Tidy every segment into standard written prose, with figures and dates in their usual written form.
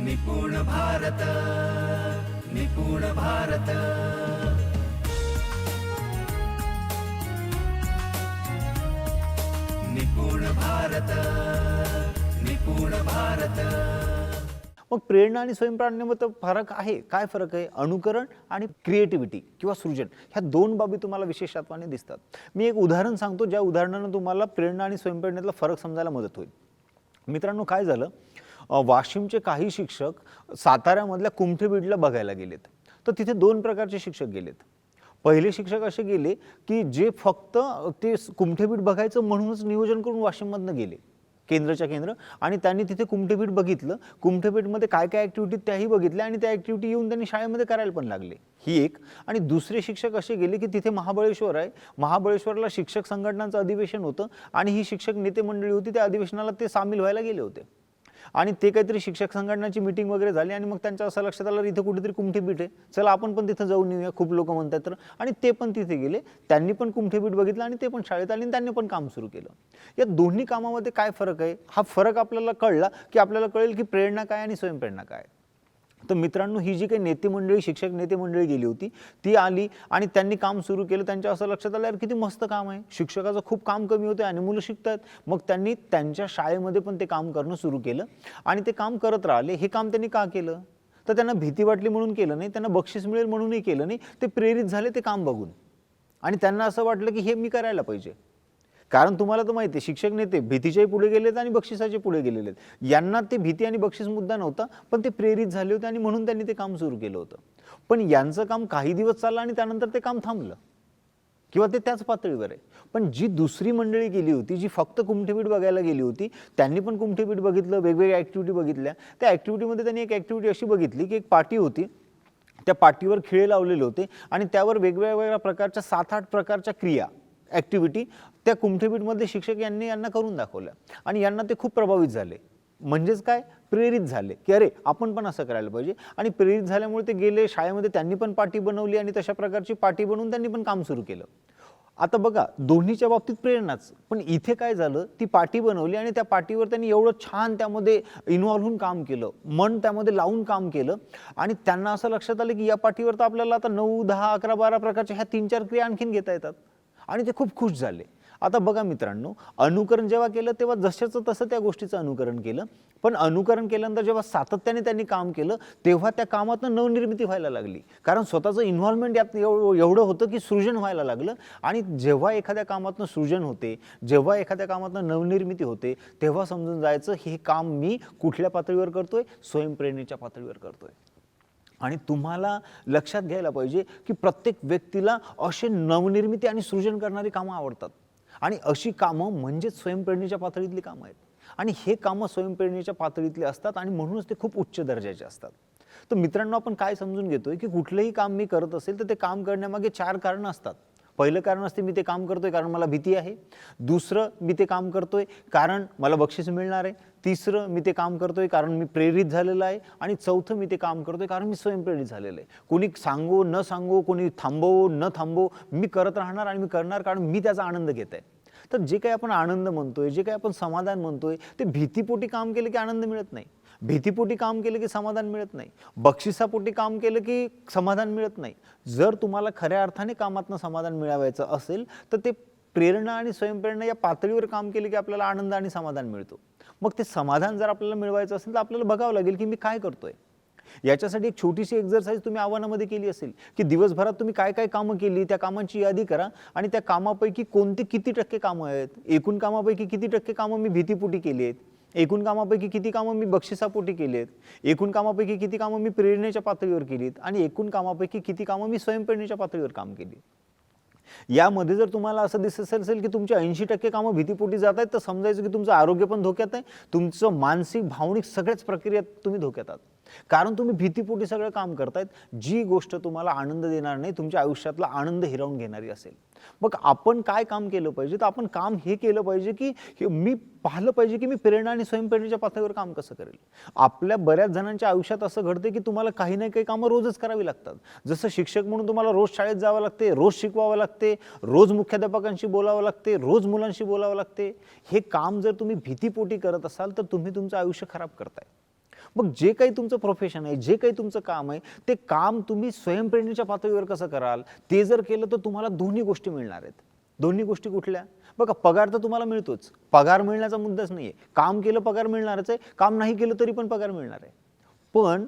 निपुण भारत, निपुण भारत, निपुण भारत, निपुण भारत। मग प्रेरणा आणि स्वयंप्रेरणेमध्ये फरक आहे. काय फरक आहे? अनुकरण आणि क्रिएटिव्हिटी किंवा सृजन ह्या दोन बाबी तुम्हाला विशेषत्वाने दिसतात. मी एक उदाहरण सांगतो, ज्या उदाहरणाने तुम्हाला प्रेरणा आणि स्वयंप्रेरणेतला फरक समजायला मदत होईल. मित्रांनो, काय झालं, वाशिमचे काही शिक्षक साताऱ्यामधल्या कुमठेबीडला बघायला गेलेत. तर तिथे दोन प्रकारचे शिक्षक गेलेत. पहिले शिक्षक असे गेले की जे फक्त ते कुमठेबीड बघायचं म्हणूनच नियोजन करून वाशिममधनं गेले केंद्राच्या केंद्र, आणि त्यांनी तिथे कुमठेबीड बघितलं. कुमठेबीडमध्ये काय काय ॲक्टिव्हिटी त्याही बघितल्या आणि त्या ॲक्टिव्हिटी येऊन त्यांनी शाळेमध्ये करायला पण लागले. ही एक. आणि दुसरे शिक्षक असे गेले की तिथे महाबळेश्वर आहे, महाबळेश्वरला शिक्षक संघटनांचं अधिवेशन होतं आणि ही शिक्षक नेते मंडळी होती, त्या अधिवेशनाला ते सामील व्हायला गेले होते. आणि ते काहीतरी शिक्षक संघटनाची मीटिंग वगैरे झाली आणि मग त्यांच्या असं लक्षात आलं इथे कुठेतरी कुमठेबीड आहे, चला आपण पण तिथं जाऊन येऊया, खूप लोक म्हणतात तर. आणि ते पण तिथे गेले, त्यांनी पण कुमठेबीड बघितलं आणि ते पण शाळेत आले आणि त्यांनी पण काम सुरू केलं. या दोन्ही कामामध्ये काय फरक आहे? हा फरक आपल्याला कळला की आपल्याला कळेल की प्रेरणा काय आणि स्वयंप्रेरणा काय. तर मित्रांनो, ही जी काही नेते मंडळी, शिक्षक नेते मंडळी गेली होती, ती आली आणि त्यांनी काम सुरू केलं. त्यांच्या असं लक्षात आलं, यार किती मस्त काम आहे, शिक्षकाचं खूप काम कमी होतं आणि मुलं शिकतात. मग त्यांनी त्यांच्या शाळेमध्ये पण ते काम करणं सुरू केलं आणि ते काम करत राहिले. हे काम त्यांनी का केलं? तर त्यांना भीती वाटली म्हणून केलं नाही, त्यांना बक्षीस मिळेल म्हणूनही केलं नाही. ते प्रेरित झाले ते काम बघून आणि त्यांना असं वाटलं की हे मी करायला पाहिजे. कारण तुम्हाला तर माहिती आहे, शिक्षक नेते भीतीच्याही पुढे गेलेत आणि बक्षिसाचे पुढे गेलेले आहेत. यांना ते भीती आणि बक्षीस मुद्दा नव्हता, पण ते प्रेरित झाले होते आणि म्हणून त्यांनी ते काम सुरू केलं होतं. पण यांचं काम काही दिवस चाललं आणि त्यानंतर ते काम थांबलं किंवा ते त्याच पातळीवर आहे. पण जी दुसरी मंडळी गेली होती, जी फक्त कुमठेबीड बघायला गेली होती, त्यांनी पण कुमठेबीड बघितलं, वेगवेगळ्या ॲक्टिव्हिटी बघितल्या. त्या ॲक्टिव्हिटीमध्ये त्यांनी एक ॲक्टिव्हिटी अशी बघितली की एक पाटी होती, त्या पाटीवर खिळे लावलेले होते आणि त्यावर वेगवेगळ्या प्रकारच्या 7-8 प्रकारच्या क्रिया, ॲक्टिव्हिटी त्या कुमठेबीडमध्ये शिक्षक यांना करून दाखवल्या आणि यांना ते खूप प्रभावित झाले. म्हणजेच काय, प्रेरित झाले की अरे आपण पण असं करायला पाहिजे. आणि प्रेरित झाल्यामुळे ते गेले शाळेमध्ये, त्यांनी पण पाटी बनवली आणि तशा प्रकारची पाटी बनवून त्यांनी पण काम सुरू केलं. आता बघा, दोन्हीच्या बाबतीत प्रेरणाच. पण इथे काय झालं, ती पाटी बनवली आणि त्या पाटीवर त्यांनी एवढं छान त्यामध्ये इन्व्हॉल्व होऊन काम केलं, मन त्यामध्ये लावून काम केलं आणि त्यांना असं लक्षात आलं की या पाटीवर तर आपल्याला आता 9, 10, 11, 12 प्रकारच्या ह्या 3-4 क्रिया आणखीन घेता येतात आणि ते खूप खुश झाले. आता बघा मित्रांनो, अनुकरण जेव्हा केलं तेव्हा जशाचं तसं त्या गोष्टीचं अनुकरण केलं. पण अनुकरण केल्यानंतर जेव्हा सातत्याने त्यांनी काम केलं तेव्हा त्या कामातनं नवनिर्मिती व्हायला लागली. कारण स्वतःचं इन्व्हॉल्वमेंट यात एवढं होतं की सृजन व्हायला लागलं. आणि जेव्हा एखाद्या कामातनं सृजन होते, जेव्हा एखाद्या कामातनं नवनिर्मिती होते, तेव्हा समजून जायचं हे काम मी कुठल्या पातळीवर करतोय? स्वयंप्रेरणेच्या पातळीवर करतोय. आणि तुम्हाला लक्षात घ्यायला पाहिजे की प्रत्येक व्यक्तीला असे नवनिर्मिती आणि सृजन करणारी कामं आवडतात आणि अशी कामं म्हणजेच स्वयंप्रेरणेच्या पातळीतली कामं आहेत. आणि हे कामं स्वयंप्रेरणेच्या पातळीतले असतात आणि म्हणूनच ते खूप उच्च दर्जाचे असतात. तर मित्रांनो, आपण काय समजून घेतोय की कुठलंही काम मी करत असेल तर ते काम करण्यामागे 4 कारणं असतात. पहिलं कारण असते, मी ते काम करतोय कारण मला भीती आहे. दुसरं, मी ते काम करतोय कारण मला बक्षीस मिळणार आहे. तिसरं, मी ते काम करतोय कारण मी प्रेरित झालेलं आहे. आणि चौथं, मी ते काम करतोय कारण मी स्वयंप्रेरित झालेलं आहे. कोणी सांगो न सांगो, कोणी थांबवो न थांबवो, मी करत राहणार आणि मी करणार कारण मी त्याचा आनंद घेत आहे. तर जे काही आपण आनंद म्हणतोय, जे काही आपण समाधान म्हणतोय, ते भीतीपोटी काम केलं की आनंद मिळत नाही, भीतीपोटी काम केलं की समाधान मिळत नाही, बक्षिसापोटी काम केलं की समाधान मिळत नाही. जर तुम्हाला खऱ्या अर्थाने कामातनं समाधान मिळवायचं असेल तर ते प्रेरणा आणि स्वयंप्रेरणा या पातळीवर काम केलं की आपल्याला आनंद आणि समाधान मिळतो. मग ते समाधान जर आपल्याला मिळवायचं असेल तर आपल्याला बघावं लागेल की मी काय करतोय. याच्यासाठी एक छोटीशी एक्झरसाइज तुम्ही आव्हानामध्ये केली असेल की दिवसभरात तुम्ही काय काय कामं केली, त्या कामांची यादी करा आणि त्या कामापैकी कोणते किती टक्के कामं आहेत, एकूण कामापैकी किती टक्के कामं मी भीतीपोटी केली आहेत, एकूण कामापैकी किती कामं मी बक्षिसापोटी केली आहेत, एकूण कामापैकी किती कामं मी प्रेरणेच्या पातळीवर केली आहेत आणि एकूण कामापैकी किती कामं मी स्वयंप्रेरणेच्या पातळीवर काम केली. यामध्ये जर तुम्हाला असं दिसत असेल की तुमचे 80% कामं भीतीपोटी जात आहेत, तर समजायचं की तुमचं आरोग्य पण धोक्यात आहे, तुमचं मानसिक भावनिक सगळ्याच प्रक्रियेत तुम्ही धोक्यात आहात. कारण तुम्ही भीतीपोटी सगळं काम करतायत, जी गोष्ट तुम्हाला आनंद देणार नाही, तुमच्या आयुष्यातला आनंद हिरावून घेणारी असेल. मग आपण काय काम केलं पाहिजे? तर आपण काम हे केलं पाहिजे की मी पाहिलं पाहिजे की मी प्रेरणा आणि स्वयंप्रेरणेच्या पातळीवर काम कसं करेल. आपल्या बऱ्याच जणांच्या आयुष्यात असं घडते की तुम्हाला काही ना काही कामं रोजच करावी लागतात. जसं शिक्षक म्हणून तुम्हाला रोज शाळेत जावं लागते, रोज शिकवावं लागते, रोज मुख्याध्यापकांशी बोलावं लागते, रोज मुलांशी बोलावं लागते. हे काम जर तुम्ही भीतीपोटी करत असाल तर तुम्ही तुमचं आयुष्य खराब करताय. मग जे काही तुमचं प्रोफेशन आहे, जे काही तुमचं काम आहे, ते काम तुम्ही स्वयंप्रेरणेच्या पातळीवर कसं कराल, ते जर केलं तर तुम्हाला दोन्ही गोष्टी मिळणार आहेत. दोन्ही गोष्टी कुठल्या? बघा, पगार तर तुम्हाला मिळतोच, पगार मिळण्याचा मुद्दाच नाही आहे. काम केलं पगार मिळणारच आहे, काम नाही केलं तरी पण पगार मिळणार आहे. पण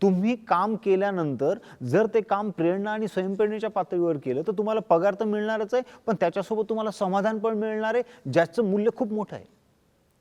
तुम्ही काम केल्यानंतर जर ते काम प्रेरणा आणि स्वयंप्रेरणेच्या पातळीवर केलं तर तुम्हाला पगार तर मिळणारच आहे, पण त्याच्यासोबत तुम्हाला समाधान पण मिळणार आहे, ज्याचं मूल्य खूप मोठं आहे.